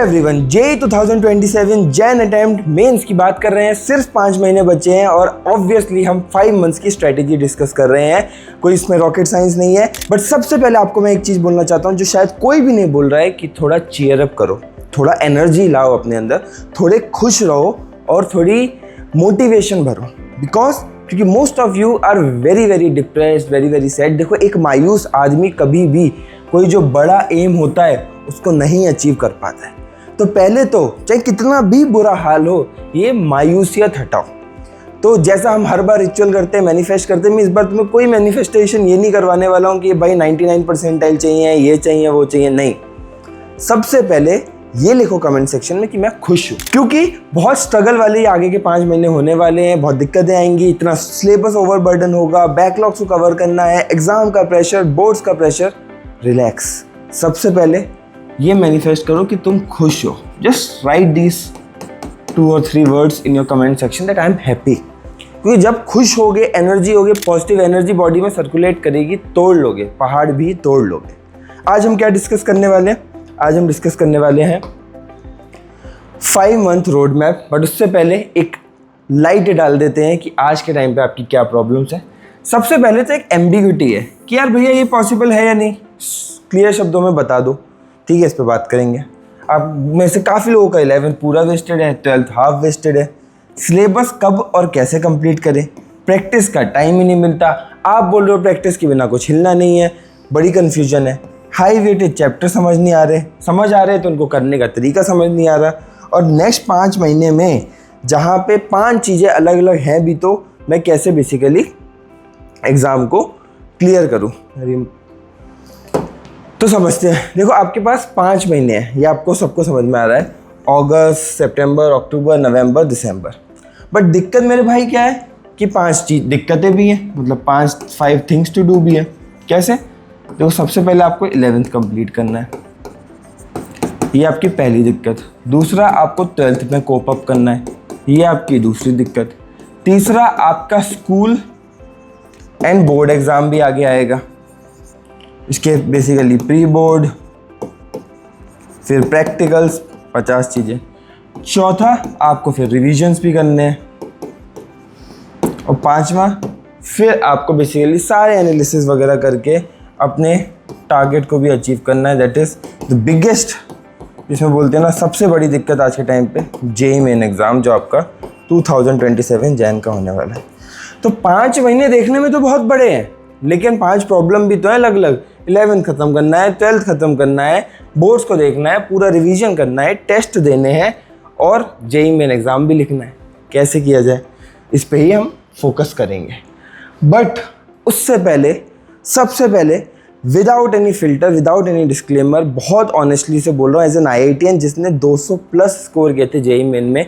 Everyone, JEE 2027 Jan attempt mains की बात कर रहे हैं। सिर्फ 5 महीने बचे हैं और ऑब्वियसली हम 5 मंथ्स की स्ट्रेटेजी डिस्कस कर रहे हैं। कोई इसमें रॉकेट साइंस नहीं है। बट सबसे पहले आपको मैं एक चीज़ बोलना चाहता हूँ जो शायद कोई भी नहीं बोल रहा है, कि थोड़ा चीयर अप करो, थोड़ा एनर्जी लाओ अपने अंदर, थोड़े खुश रहो और थोड़ी मोटिवेशन भरो। क्योंकि most of you are very depressed, very sad. देखो, एक मायूस आदमी कभी भी कोई जो बड़ा एम होता है उसको नहीं अचीव कर पाता है। तो पहले तो चाहे कितना भी बुरा हाल हो, ये मायूसियत हटाओ। तो जैसा हम हर बार रिचुअल करते हैं, मैनिफेस्ट करते हैं, मैं इस बार तुम्हें कोई मैनिफेस्टेशन ये नहीं करवाने वाला हूँ कि भाई 99 परसेंटाइल चाहिए, ये चाहिए, वो चाहिए। नहीं, सबसे पहले ये लिखो कमेंट सेक्शन में कि मैं खुश हूँ। क्योंकि बहुत स्ट्रगल वाले आगे के 5 महीने होने वाले हैं, बहुत दिक्कतें आएंगी, इतना सिलेबस ओवरबर्डन होगा, बैकलॉग्स को कवर करना है, एग्जाम का प्रेशर, बोर्ड्स का प्रेशर। रिलैक्स। सबसे पहले ये मैनिफेस्ट करो कि तुम खुश हो। Just right this 2 or 3 words in your comment section that I am happy. क्योंकि जब खुश होगे, एनर्जी होगे, पॉजिटिव एनर्जी बॉडी में सर्कुलेट करेगी, तोड़ लोगे, पहाड़ भी तोड़ लोगे। आज हम क्या डिस्कस करने वाले हैं? आज हम डिस्कस करने वाले हैं 5 मंथ रोड मैप। बट उससे पहले एक लाइट डाल देते हैं कि आज के टाइम पे आपकी क्या प्रॉब्लम्स है। सबसे पहले तो एक एम्बिग्यूटी है कि यार भैया ये पॉसिबल है या नहीं। क्लियर शब्दों में बता दो, ठीक है? इस पे बात करेंगे। आप में से काफ़ी लोगों का 11th पूरा वेस्टेड है, 12th हाफ वेस्टेड है। सिलेबस कब और कैसे कंप्लीट करें? प्रैक्टिस का टाइम ही नहीं मिलता। आप बोल रहे हो प्रैक्टिस के बिना कुछ हिलना नहीं है, बड़ी कन्फ्यूजन है। हाई वेटेड चैप्टर समझ नहीं आ रहे, समझ आ रहे तो उनको करने का तरीका समझ नहीं आ रहा। और नेक्स्ट 5 महीने में जहाँ पे 5 चीज़ें अलग अलग हैं भी, तो मैं कैसे बेसिकली एग्ज़ाम को क्लियर करूँ। तो समझते हैं। देखो, आपके पास 5 महीने हैं, ये आपको सबको समझ में आ रहा है। अगस्त, सितंबर, अक्टूबर, नवंबर, दिसंबर। बट दिक्कत मेरे भाई क्या है कि 5 चीज़ दिक्कतें भी हैं, मतलब 5 थिंग्स टू डू भी है। कैसे? देखो, सबसे पहले आपको 11th कंप्लीट करना है, ये आपकी पहली दिक्कत। दूसरा, आपको 12th में कोप अप करना है, ये आपकी दूसरी दिक्कत। तीसरा, आपका स्कूल एंड बोर्ड एग्ज़ाम भी आगे आएगा। इसके बेसिकली प्री बोर्ड, फिर प्रैक्टिकल्स, 50 चीज़ें। चौथा, आपको फिर रिविजन्स भी करने हैं। और 5वां, फिर आपको बेसिकली सारे एनालिसिस वगैरह करके अपने टारगेट को भी अचीव करना है। दैट इज़ द बिगेस्ट, इसमें बोलते हैं ना, सबसे बड़ी दिक्कत आज के टाइम पे जेईई मेन एग्ज़ाम, जो आपका 2027 जैन का होने वाला है। तो 5 महीने देखने में तो बहुत बड़े हैं, लेकिन 5 प्रॉब्लम भी तो है अलग अलग। 11th ख़त्म करना है, 12th ख़त्म करना है, बोर्ड्स को देखना है, पूरा रिवीजन करना है, टेस्ट देने हैं और जेईई मेन एग्ज़ाम भी लिखना है। कैसे किया जाए, इस पे ही हम फोकस करेंगे। बट उससे पहले, सबसे पहले, without any filter, without any disclaimer, बहुत ऑनेस्टली से बोल रहा हूँ एज एन IITian जिसने 200+ स्कोर किए थे जेईई मेन में,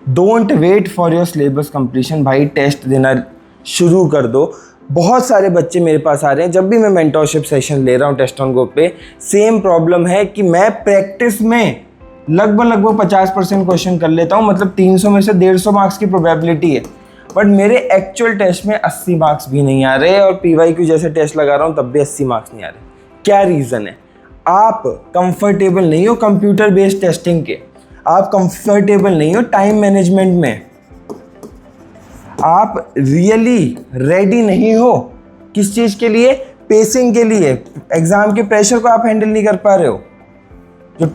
don't wait for your syllabus completion. भाई, टेस्ट देना शुरू कर दो। बहुत सारे बच्चे मेरे पास आ रहे हैं, जब भी मैं मेंटरशिप सेशन ले रहा हूँ टेस्ट ऑन गो पे, सेम प्रॉब्लम है कि मैं प्रैक्टिस में लगभग 50% क्वेश्चन कर लेता हूँ, मतलब 300 में से 150 मार्क्स की प्रोबेबिलिटी है। बट मेरे एक्चुअल टेस्ट में 80 मार्क्स भी नहीं आ रहे, और PYQ जैसे टेस्ट लगा रहा हूँ तब भी 80 मार्क्स नहीं आ रहे। क्या रीज़न है? आप कंफर्टेबल नहीं हो कंप्यूटर बेस्ड टेस्टिंग के, आप कंफर्टेबल नहीं हो टाइम मैनेजमेंट में, आप रियली रेडी नहीं हो किस चीज़ के लिए? पेसिंग के लिए। एग्ज़ाम के प्रेशर को आप हैंडल नहीं कर पा रहे हो। जो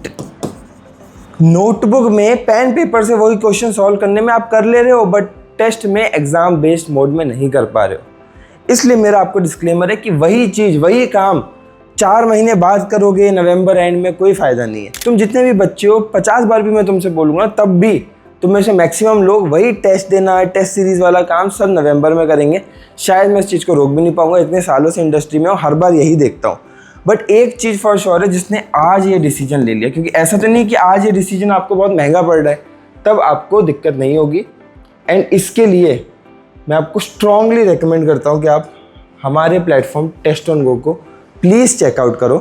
नोटबुक में पेन पेपर से वही क्वेश्चन सॉल्व करने में आप कर ले रहे हो, बट टेस्ट में एग्ज़ाम बेस्ड मोड में नहीं कर पा रहे हो। इसलिए मेरा आपको डिस्क्लेमर है कि वही चीज़, वही काम 4 महीने बाद करोगे, नवंबर एंड में, कोई फ़ायदा नहीं है। तुम जितने भी बच्चे हो, 50 बार भी मैं तुमसे बोलूँगा तब भी तुम में से मैक्सिमम लोग वही टेस्ट देना, टेस्ट सीरीज़ वाला काम सब नवंबर में करेंगे। शायद मैं इस चीज़ को रोक भी नहीं पाऊंगा, इतने सालों से इंडस्ट्री में हूँ, हर बार यही देखता हूँ। बट एक चीज़ फॉर श्योर है, जिसने आज ये डिसीजन ले लिया, क्योंकि ऐसा तो नहीं कि आज ये डिसीजन आपको बहुत महंगा पड़ रहा है, तब आपको दिक्कत नहीं होगी। एंड इसके लिए मैं आपको स्ट्रांगली रिकमेंड करता हूँ कि आप हमारे प्लेटफॉर्म टेस्ट ऑन गो को प्लीज़ चेकआउट करो।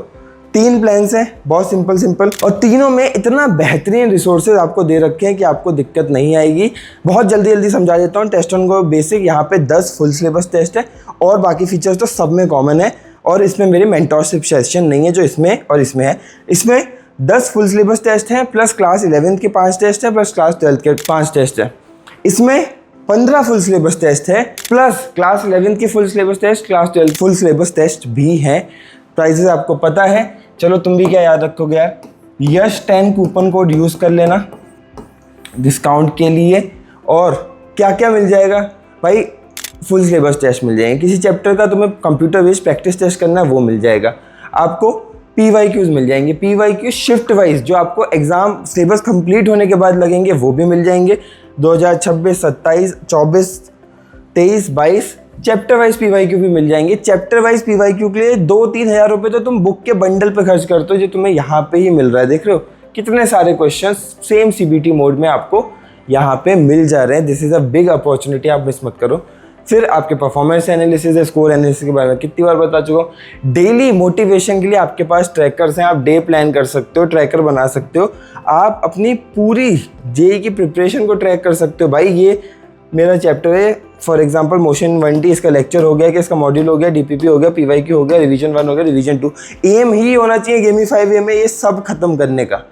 3 प्लान्स हैं, बहुत सिंपल, और तीनों में इतना बेहतरीन रिसोर्सेज आपको दे रखे हैं कि आपको दिक्कत नहीं आएगी। बहुत जल्दी समझा देता हूँ। टेस्ट ऑन गो बेसिक, यहाँ पे 10 फुल सिलेबस टेस्ट है, और बाकी फीचर्स तो सब में कॉमन है। और इसमें मेरी मेंटरशिप सेशन नहीं है जो इसमें और इसमें है। इसमें 10 फुल सिलेबस टेस्ट हैं प्लस क्लास 11th के 5 टेस्ट हैं प्लस क्लास 12th के 5 टेस्ट हैं। इसमें 15 फुल सिलेबस टेस्ट है प्लस क्लास 11th की full syllabus test, class 12 full syllabus test भी हैं। प्राइजेस आपको पता है, चलो तुम भी क्या याद रखोगे यार, यश 10 कूपन कोड यूज़ कर लेना डिस्काउंट के लिए। और क्या क्या मिल जाएगा भाई, फुल सिलेबस टेस्ट मिल जाएंगे, किसी चैप्टर का तुम्हें कंप्यूटर बेस्ड प्रैक्टिस टेस्ट करना है वो मिल जाएगा, आपको PYQs मिल जाएंगे, PYQ शिफ्ट वाइज जो आपको एग्ज़ाम सिलेबस कंप्लीट होने के बाद लगेंगे वो भी मिल जाएंगे। 2026, 27, 24, 23, 22 चैप्टर वाइज PYQ भी मिल जाएंगे। चैप्टर वाइज PYQ के लिए 2-3 हज़ार रुपये तो तुम बुक के बंडल पे खर्च करते हो, जो तुम्हें यहाँ पे ही मिल रहा है। देख रहे हो कितने सारे क्वेश्चंस सेम CBT मोड में आपको यहाँ पे मिल जा रहे हैं। This is a big opportunity, आप मिस मत करो। फिर आपके परफॉर्मेंस एनालिसिस, स्कोर एनालिसिस के बारे में कितनी बार बता चुका हूँ। डेली मोटिवेशन के लिए आपके पास ट्रैकर्स हैं, आप डे प्लान कर सकते हो, ट्रैकर बना सकते हो, आप अपनी पूरी JEE की प्रिपरेशन को ट्रैक कर सकते हो। भाई ये मेरा चैप्टर है फॉर एग्जांपल मोशन 1D, इसका लेक्चर हो गया कि इसका मॉड्यूल हो गया, DPP हो गया, PYQ हो गया, रिवीजन 1 हो गया, रिवीजन 2। एम ही होना चाहिए गेमीफाई वे में ये सब खत्म करने का।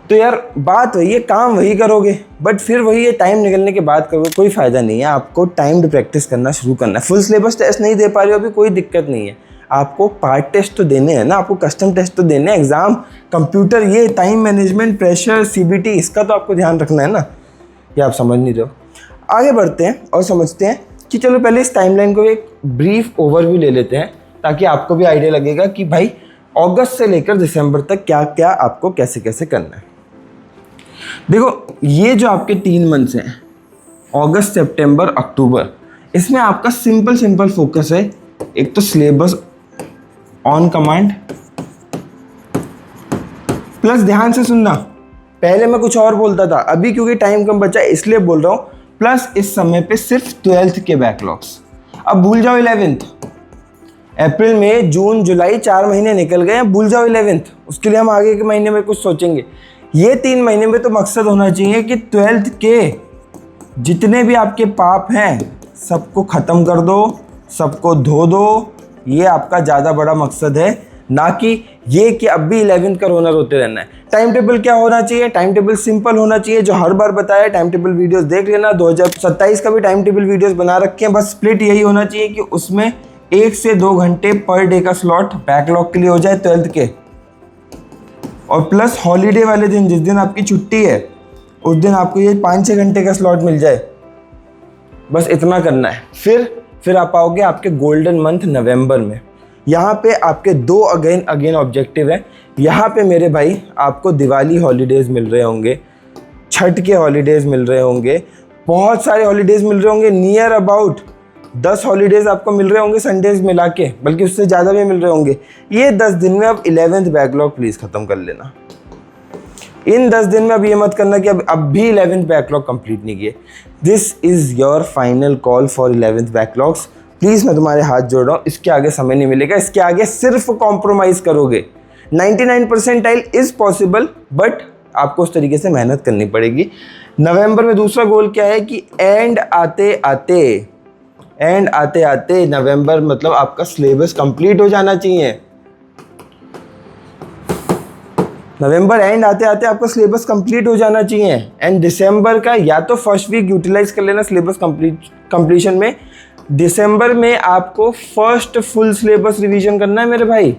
तो यार बात वही है, काम वही करोगे, बट फिर वही है टाइम निकलने के बाद करोगे, कोई फ़ायदा नहीं है। आपको टाइम्ड प्रैक्टिस करना शुरू करना है। फुल सिलेबस टेस्ट नहीं दे पा रहे हो अभी, कोई दिक्कत नहीं है, आपको पार्ट टेस्ट तो देने हैं ना, आपको कस्टम टेस्ट तो देने हैं, एग्ज़ाम, कंप्यूटर, ये टाइम मैनेजमेंट, प्रेशर, CBT, इसका तो आपको ध्यान रखना है ना, ये आप समझ नहीं रहे हो। आगे बढ़ते हैं और समझते हैं कि चलो पहले इस टाइमलाइन को एक ब्रीफ ओवरव्यू ले लेते हैं, ताकि आपको भी आइडिया लगेगा कि भाई अगस्त से लेकर दिसंबर तक क्या क्या आपको कैसे कैसे करना है। देखो ये जो आपके 3 मंथ्स हैं, अगस्त, सितंबर, अक्टूबर, इसमें आपका सिंपल फोकस है। एक तो सिलेबस ऑन कमांड, प्लस ध्यान से सुनना, पहले मैं कुछ और बोलता था, अभी क्योंकि टाइम कम बचा इसलिए बोल रहा हूँ, प्लस इस समय पे सिर्फ 12th के बैकलॉग्स। अब भूल जाओ 11th, अप्रैल मई जून जुलाई 4 महीने निकल गए हैं, भूल जाओ 11th, उसके लिए हम आगे के महीने में कुछ सोचेंगे। ये 3 महीने में तो मकसद होना चाहिए कि 12th के जितने भी आपके पाप हैं सबको ख़त्म कर दो, सबको धो दो। ये आपका ज़्यादा बड़ा मकसद है, ना कि ये कि अब भी 11th का रोना रोते रहना है। टाइम टेबल क्या होना चाहिए, टाइम टेबल सिंपल होना चाहिए, जो हर बार बताया। टाइम टेबल वीडियोस देख लेना, 2027 का भी टाइम टेबल वीडियोस बना रखे हैं, बस स्प्लिट यही होना चाहिए कि उसमें 1 से 2 घंटे पर डे का स्लॉट बैकलॉग के लिए हो जाए 12th के, और प्लस हॉलीडे वाले दिन, जिस दिन आपकी छुट्टी है उस दिन आपको ये 5-6 घंटे का स्लॉट मिल जाए, बस इतना करना है। फिर आप आओगे आपके गोल्डन मंथ नवंबर में। यहाँ पे आपके 2 अगेन ऑब्जेक्टिव है। यहाँ पे मेरे भाई आपको दिवाली हॉलीडेज़ मिल रहे होंगे, छठ के हॉलीडेज़ मिल रहे होंगे, बहुत सारे हॉलीडेज़ मिल रहे होंगे, नियर अबाउट 10 हॉलीडेज़ आपको मिल रहे होंगे संडेज़ मिला के, बल्कि उससे ज़्यादा भी मिल रहे होंगे। ये 10 दिन में अब 11th बैकलॉग प्लीज़ ख़त्म कर लेना। इन 10 दिन में अब ये मत करना कि अब भी 11th बैकलॉग कंप्लीट नहीं किए। This is your final call for 11th backlogs. Please मैं तुम्हारे हाथ जोड़ रहा हूँ, इसके आगे समय नहीं मिलेगा, इसके आगे सिर्फ कॉम्प्रोमाइज़ करोगे। 99 परसेंटाइल इज़ पॉसिबल, बट आपको उस तरीके से मेहनत करनी पड़ेगी। नवंबर में दूसरा गोल क्या है कि एंड आते आते नवंबर मतलब आपका सिलेबस कंप्लीट हो जाना चाहिए। नवंबर एंड आते आते आपका सिलेबस कंप्लीट हो जाना चाहिए। एंड दिसंबर का या तो फर्स्ट वीक यूटिलाइज कर लेना सिलेबस कंप्लीशन में। दिसंबर में आपको फर्स्ट फुल सिलेबस रिवीजन करना है मेरे भाई।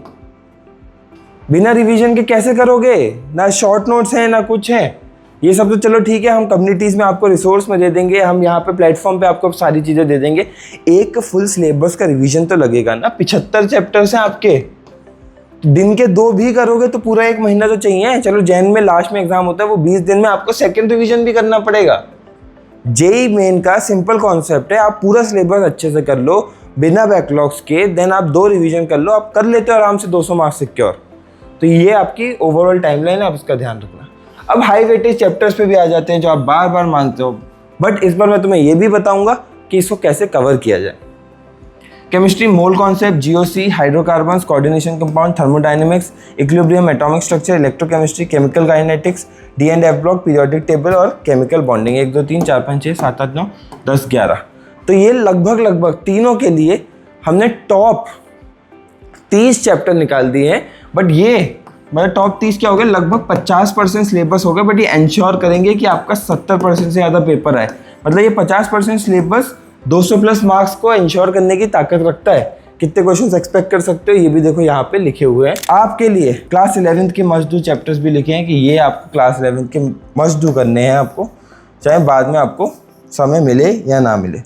बिना रिवीजन के कैसे करोगे, ना शॉर्ट नोट्स हैं ना कुछ है। ये सब तो चलो ठीक है, हम कम्युनिटीज़ में आपको रिसोर्स में दे देंगे, हम यहाँ पे प्लेटफॉर्म पे आपको सारी चीज़ें दे देंगे। एक फुल सिलेबस का रिवीजन तो लगेगा ना। 75 चैप्टर्स हैं आपके, दिन के 2 भी करोगे तो पूरा 1 महीना तो चाहिए। चलो जैन में लास्ट में एग्जाम होता है, वो 20 दिन में आपको सेकेंड रिवीजन भी करना पड़ेगा। JEE मेन का सिंपल कॉन्सेप्ट है, आप पूरा सिलेबस अच्छे से कर लो बिना बैकलॉग्स के, देन आप 2 रिवीजन कर लो, आप कर लेते हो आराम से 200 मार्क्स सिक्योर। तो ये आपकी ओवरऑल टाइमलाइन है, आप इसका ध्यान रखना। अब हाई वेटेज चैप्टर्स पे भी आ जाते हैं जो आप बार बार मानते हो, बट इस बार मैं तुम्हें ये भी बताऊंगा कि इसको कैसे कवर किया जाए। Chemistry, mole concept, GOC, hydrocarbons, coordination compound, thermodynamics, equilibrium, atomic structure, electrochemistry, chemical kinetics, D&F block, periodic table और केमिकल बॉन्डिंग। 1 2 3 4 5 6 7 8 9 10 11। तो ये लगभग तीनों के लिए हमने टॉप 30 चैप्टर निकाल दिए हैं। बट ये मतलब टॉप 30 क्या हो गया, लगभग 50% सिलेबस हो गया, बट ये इंश्योर करेंगे कि आपका 70% से ज़्यादा पेपर आए। मतलब ये 50% सिलेबस 200 प्लस मार्क्स को इंश्योर करने की ताकत रखता है। कितने क्वेश्चंस एक्सपेक्ट कर सकते हो ये भी देखो यहाँ पे लिखे हुए हैं आपके लिए। क्लास 11th के मस्ट डू चैप्टर्स भी लिखे हैं कि ये आपको क्लास 11th के मस्ट डू करने हैं आपको, चाहे बाद में आपको समय मिले या ना मिले।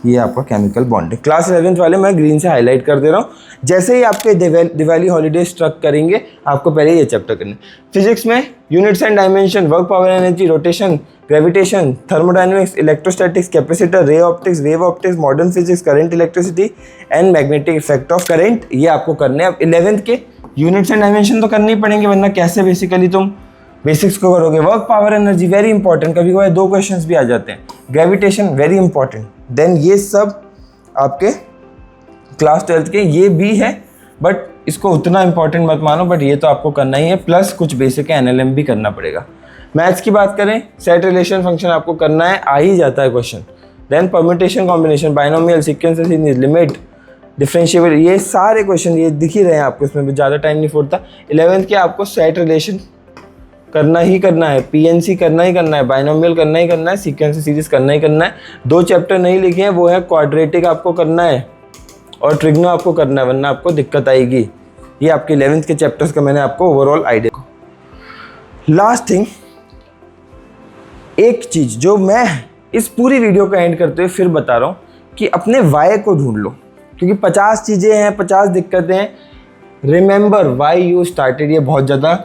ये आपका केमिकल बॉन्डिंग क्लास 11th वाले मैं ग्रीन से हाईलाइट कर दे रहा हूँ। जैसे ही आपके दिवाली हॉलीडे स्ट्रक करेंगे आपको पहले ये चैप्टर करने। फिजिक्स में units and dimension, work, power, energy, rotation, gravitation, thermodynamics, electrostatics, capacitor, ray optics, wave optics, modern physics, current, electricity and magnetic effect of current, ये आपको करने हैं। अब 11th के यूनिट्स एंड डायमेंशन तो करने ही पड़ेंगे, वरना कैसे बेसिकली तुम बेसिक्स को करोगे। Work, power, energy very important, कभी कभी 2 क्वेश्चंस भी आ जाते हैं। Gravitation very important. देन ये सब आपके क्लास 12th के ये भी है, बट इसको उतना इंपॉर्टेंट मत मानो, बट ये तो आपको करना ही है। प्लस कुछ बेसिक एनएलएम भी करना पड़ेगा। मैथ्स की बात करें, सेट रिलेशन फंक्शन आपको करना है, आ ही जाता है question. Then permutation combination, binomial, sequence series, limit, differentiable, ये सारे क्वेश्चन ये दिख ही रहे हैं आपको, इसमें ज़्यादा टाइम नहीं फोड़ता। 11th के आपको सेट रिलेशन करना ही करना है, पीएनसी करना ही करना है, बाइनोमियल करना ही करना है, सीक्वेंस सीरीज करना ही करना है। 2 चैप्टर नहीं लिखे हैं, वो है क्वाड्रेटिक आपको करना है और ट्रिग्नो आपको करना है, वरना आपको दिक्कत आएगी। ये आपके 11th के चैप्टर्स का मैंने आपको ओवरऑल आइडिया। लास्ट थिंग, एक चीज़ जो मैं इस पूरी वीडियो का एंड करते हुए फिर बता रहा हूँ कि अपने वाई को ढूंढ लो, क्योंकि 50 चीज़ें हैं, 50 दिक्कतें हैं। रिमेंबर वाई यू स्टार्टेड, ये बहुत ज़्यादा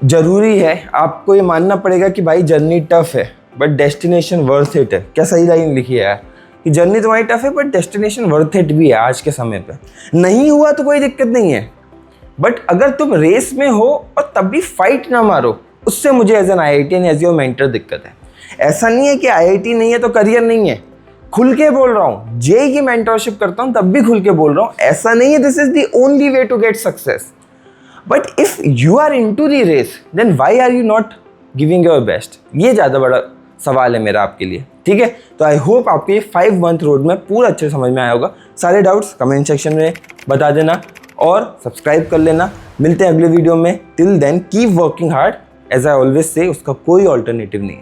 ज़रूरी है। आपको ये मानना पड़ेगा कि भाई जर्नी टफ है बट डेस्टिनेशन वर्थ इट है। क्या सही लाइन लिखी है यार, कि जर्नी तुम्हारी टफ है बट डेस्टिनेशन वर्थ इट भी है। आज के समय पे नहीं हुआ तो कोई दिक्कत नहीं है, बट अगर तुम रेस में हो और तब भी फाइट ना मारो, उससे मुझे as an IITian as your mentor दिक्कत है। ऐसा नहीं है कि IIT नहीं है तो करियर नहीं है, खुल के बोल रहा हूँ। जेई की मेंटरशिप करता हूँ तब भी खुल के बोल रहा हूँ, ऐसा नहीं है this is the only way to get success. But if you are into the race then why are you not giving your best, ये ज़्यादा बड़ा सवाल है मेरा आपके लिए। ठीक है, तो आई होप आपके ये 5 मंथ रोड में पूरा अच्छे समझ में आया होगा। सारे डाउट्स कमेंट सेक्शन में बता देना और सब्सक्राइब कर लेना। मिलते हैं अगले वीडियो में। Till then keep working hard, as I always say, उसका कोई ऑल्टरनेटिव नहीं है।